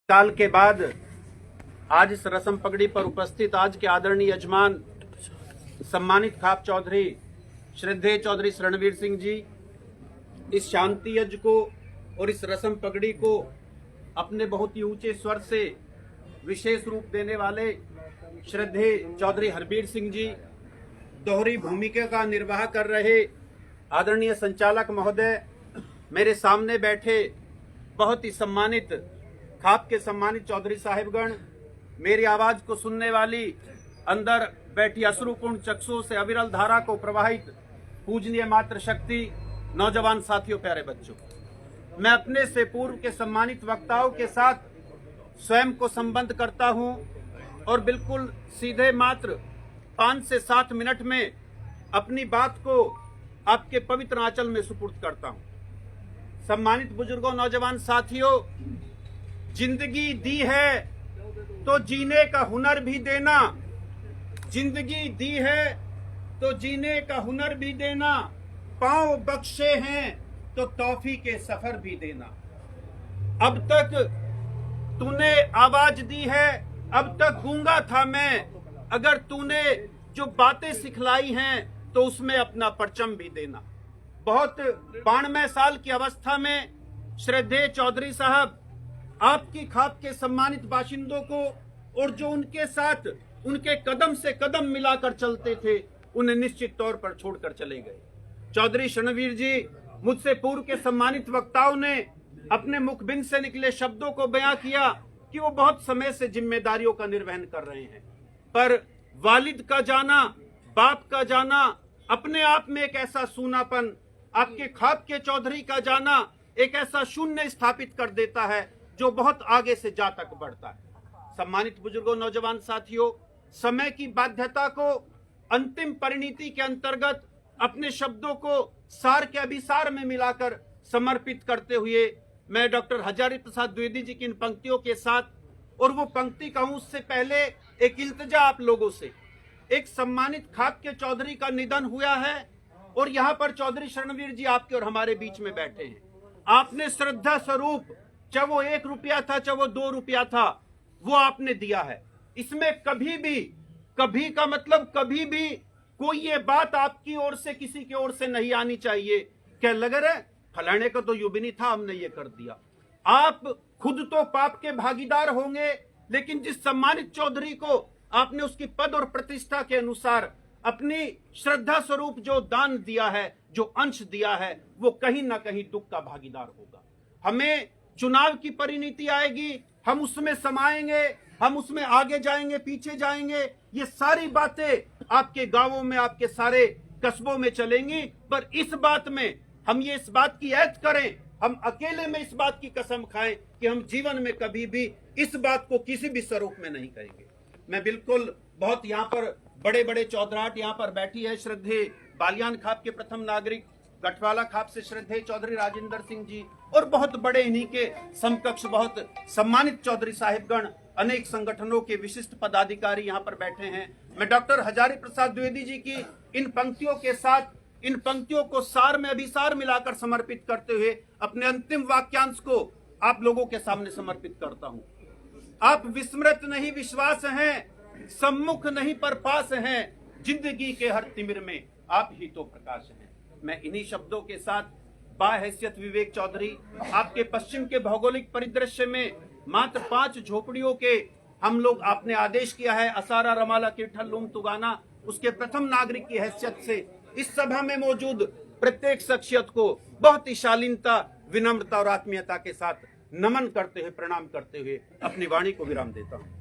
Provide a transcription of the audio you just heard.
साल के बाद आज इस रस्म पगड़ी पर उपस्थित आज के आदरणीय यजमान सम्मानित खाप चौधरी श्रद्धेय चौधरी रणवीर सिंह जी इस शांति यज्ञ को और इस रस्म पगड़ी को अपने बहुत ही ऊंचे स्वर से विशेष रूप देने वाले श्रद्धेय चौधरी हरबीर सिंह जी, दोहरी भूमिका का निर्वाह कर रहे आदरणीय संचालक महोदय, मेरे सामने बैठे बहुत ही सम्मानित खाप के सम्मानित चौधरी साहिबगण, मेरी आवाज को सुनने वाली अंदर बैठी अश्रुपूर्ण चक्षुओं से अविरल धारा को प्रवाहित पूजनीय मातृ शक्ति, नौजवान साथियों, प्यारे बच्चों, मैं अपने से पूर्व के सम्मानित वक्ताओं के साथ स्वयं को संबद्ध करता हूं और बिल्कुल सीधे मात्र 5 से 7 मिनट में अपनी बात को आपके पवित्र आंचल में सुपुर्द करता हूं। सम्मानित बुजुर्गों, नौजवान साथियों, जिंदगी दी है तो जीने का हुनर भी देना, जिंदगी दी है तो जीने का हुनर भी देना, पांव बख्शे हैं तो तौफी के सफर भी देना। अब तक तूने आवाज दी है, अब तक गूंगा था मैं, अगर तूने जो बातें सिखलाई हैं तो उसमें अपना परचम भी देना। बहुत 92 साल की अवस्था में श्रद्धेय चौधरी साहब आपकी खाप के सम्मानित बाशिंदों को और जो उनके साथ उनके कदम से कदम मिलाकर चलते थे उन्हें निश्चित तौर पर छोड़कर चले गए। चौधरी रणवीर जी, मुझसे पूर्व के सम्मानित वक्ताओं ने अपने मुखबिंद से निकले शब्दों को बयां किया कि वो बहुत समय से जिम्मेदारियों का निर्वहन कर रहे हैं, पर वालिद का जाना, बाप का जाना अपने आप में एक ऐसा सूनापन, आपके खाप के चौधरी का जाना एक ऐसा शून्य स्थापित कर देता है जो बहुत आगे से जा तक बढ़ता है। सम्मानित बुजुर्गों, नौजवान साथियों, समय की बाध्यता को अंतिम परिणति के अंतर्गत अपने शब्दों को सार के अभिसार में मिलाकर समर्पित करते हुए मैं डॉक्टर हजारी प्रसाद द्विवेदी जी की इन पंक्तियों के साथ, और वो पंक्ति कहूं उससे पहले एक इल्तिजा आप लोगों से, एक सम्मानित खाप के चौधरी का निधन हुआ है और यहाँ पर चौधरी रणवीर जी आपके और हमारे बीच में बैठे हैं। आपने श्रद्धा स्वरूप, चाहे वो 1 रुपया था चाहे वो 2 रुपया था, वो आपने दिया है। इसमें कभी भी, कभी का मतलब कभी भी कोई ये बात आपकी ओर से किसी की ओर से नहीं आनी चाहिए क्या लग रहा है फलाने का तो यूं भी नहीं था, हमने ये कर दिया। आप खुद तो पाप के भागीदार होंगे, लेकिन जिस सम्मानित चौधरी को आपने उसकी पद और प्रतिष्ठा के अनुसार अपनी श्रद्धा स्वरूप जो दान दिया है, जो अंश दिया है, वो कहीं ना कहीं दुख का भागीदार होगा। हमें चुनाव की परिणति आएगी, हम उसमें समाएंगे, हम उसमें आगे जाएंगे, पीछे जाएंगे, ये सारी बातें आपके गांवों में, आपके सारे कस्बों में चलेंगी, पर इस बात में हम ये इस बात की ऐद करें, हम अकेले में इस बात की कसम खाएं कि हम जीवन में कभी भी इस बात को किसी भी स्वरूप में नहीं कहेंगे। मैं बिल्कुल बहुत यहाँ पर बड़े बड़े चौधराट यहाँ पर बैठी है, श्रद्धेय बालियान खाप के प्रथम नागरिक, गठवाला खाप से श्रद्धेय चौधरी राजेंद्र सिंह जी, और बहुत बड़े इन्हीं के समकक्ष बहुत सम्मानित चौधरी साहिबगण, अनेक संगठनों के विशिष्ट पदाधिकारी यहाँ पर बैठे हैं। मैं डॉक्टर हजारी प्रसाद द्विवेदी जी की इन पंक्तियों के साथ, इन पंक्तियों को सार में अभिसार मिलाकर समर्पित करते हुए अपने अंतिम वाक्यांश को आप लोगों के सामने समर्पित करता हूँ। आप विस्मृत नहीं विश्वास हैं, सम्मुख नहीं पर पास हैं, जिंदगी के हर तिमिर में आप ही तो प्रकाश हैं। मैं इन्हीं शब्दों के साथ बाहैसियत विवेक चौधरी, आपके पश्चिम के भौगोलिक परिदृश्य में मात्र 5 झोपड़ियों के हम लोग, आपने आदेश किया है असारा रमाला किरठल लूम तुगाना, उसके प्रथम नागरिक की हैसियत से इस सभा में मौजूद प्रत्येक शख्सियत को बहुत ही शालीनता, विनम्रता और आत्मीयता के साथ नमन करते हुए, प्रणाम करते हुए अपनी वाणी को विराम देता हूँ।